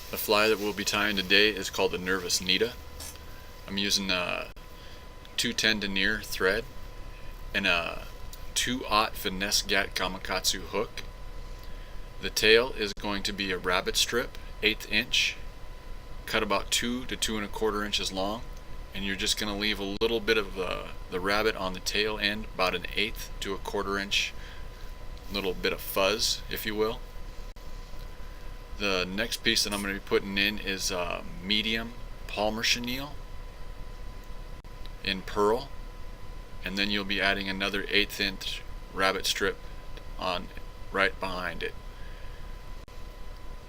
The fly that we'll be tying today is called the Nervous Néda. I'm using a 210 denier thread and a 2/0 finesse gat gamakatsu hook. The tail is going to be a rabbit strip, 1/8 inch, cut about 2 to 2 1/4 inches long, and you're just going to leave a little bit of the rabbit on the tail end, about 1/8 to 1/4 inch, little bit of fuzz, if you will. The next piece that I'm going to be putting in is a medium Palmer chenille in pearl, and then you'll be adding another 1/8 inch rabbit strip on right behind it.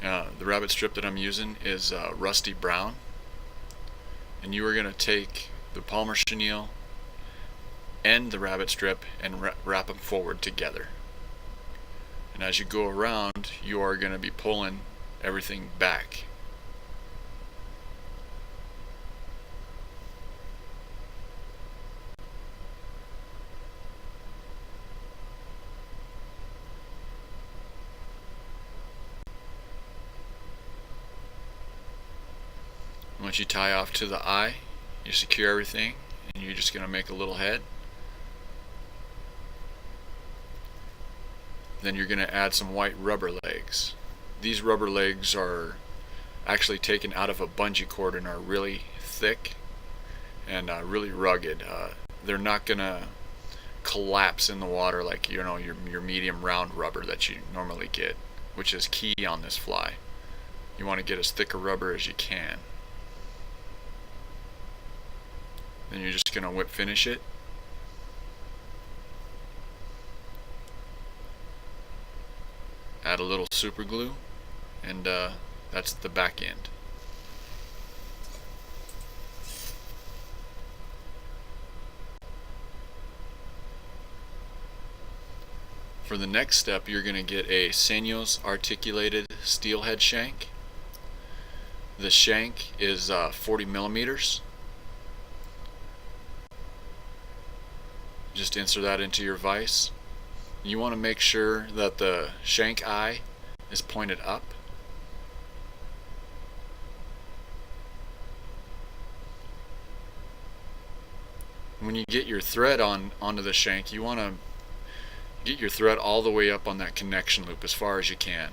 The rabbit strip that I'm using is rusty brown, and you are going to take the Palmer chenille and the rabbit strip and wrap them forward together. And as you go around, you are going to be pulling everything back. Once you tie off to the eye, you secure everything, and you're just going to make a little head. Then you're going to add some white rubber legs. These rubber legs are actually taken out of a bungee cord and are really thick and really rugged. They're not going to collapse in the water like your medium round rubber that you normally get, which is key on this fly. You want to get as thick a rubber as you can. Then you're just going to whip finish it. Add a little super glue, and that's the back end. For the next step, you're going to get a Senos articulated steelhead shank. The shank is 40 millimeters. Just insert that into your vise. You want to make sure that the shank eye is pointed up. When you get your thread onto the shank, you want to get your thread all the way up on that connection loop as far as you can.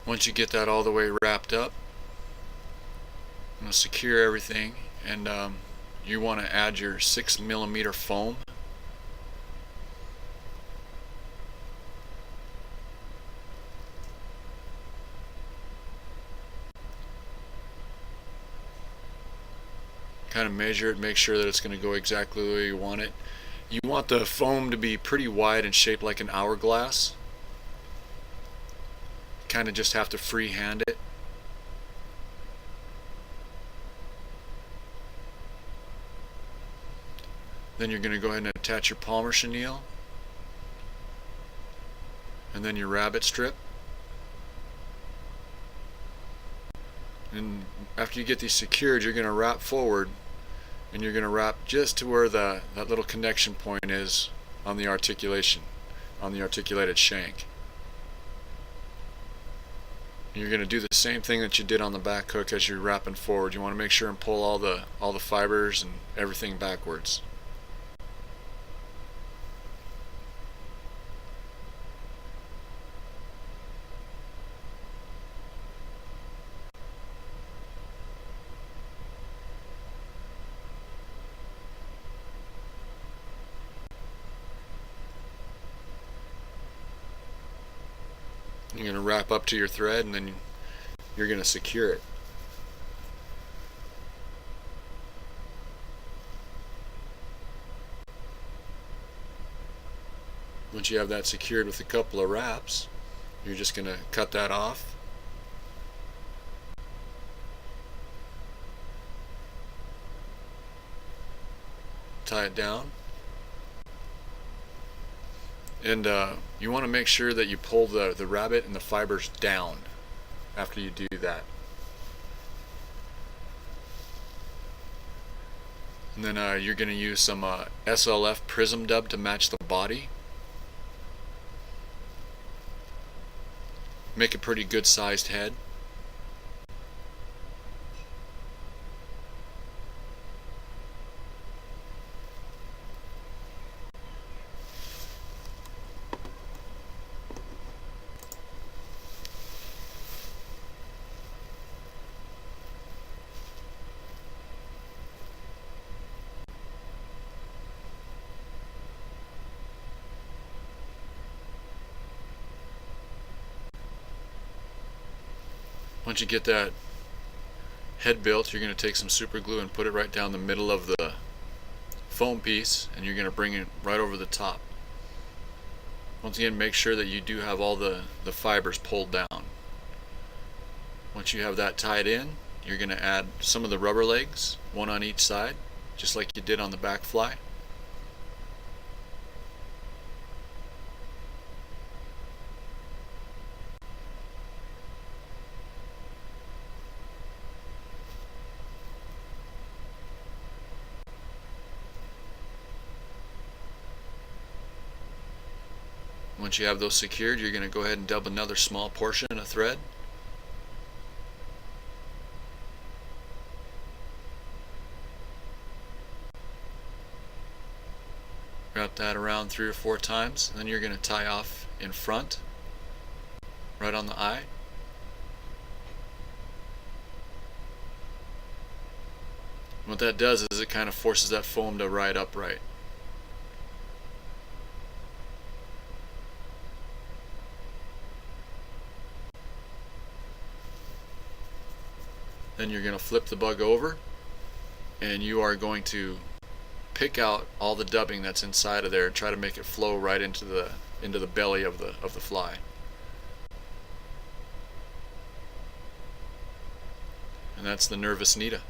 Once you get that all the way wrapped up, I'm going to secure everything, and you want to add your 6 millimeter foam. Kind of measure it, make sure that it's going to go exactly the way you want it. You want the foam to be pretty wide and shaped like an hourglass. Kind of just have to freehand it. Then you're going to go ahead and attach your Palmer chenille, and then your rabbit strip. And after you get these secured, you're going to wrap forward, and you're going to wrap just to where that little connection point is on the articulation, on the articulated shank. You're going to do the same thing that you did on the back hook as you're wrapping forward. You want to make sure and pull all the fibers and everything backwards. You're going to wrap up to your thread, and then you're going to secure it. Once you have that secured with a couple of wraps, you're just going to cut that off. Tie it down. And you want to make sure that you pull the rabbit and the fibers down. after you do that. And then you're going to use some SLF Prism Dub to match the body. Make a pretty good sized head. Once you get that head built, you're going to take some super glue and put it right down the middle of the foam piece, and you're going to bring it right over the top. Once again, make sure that you do have all the fibers pulled down. Once you have that tied in, you're going to add some of the rubber legs, one on each side, just like you did on the back fly. Once you have those secured, you're going to go ahead and dub another small portion of thread. Wrap that around 3 or 4 times, and then you're going to tie off in front, right on the eye. What that does is it kind of forces that foam to ride upright. Then you're going to flip the bug over, and you are going to pick out all the dubbing that's inside of there and try to make it flow right into the belly of the fly. And that's the Nervous Néda.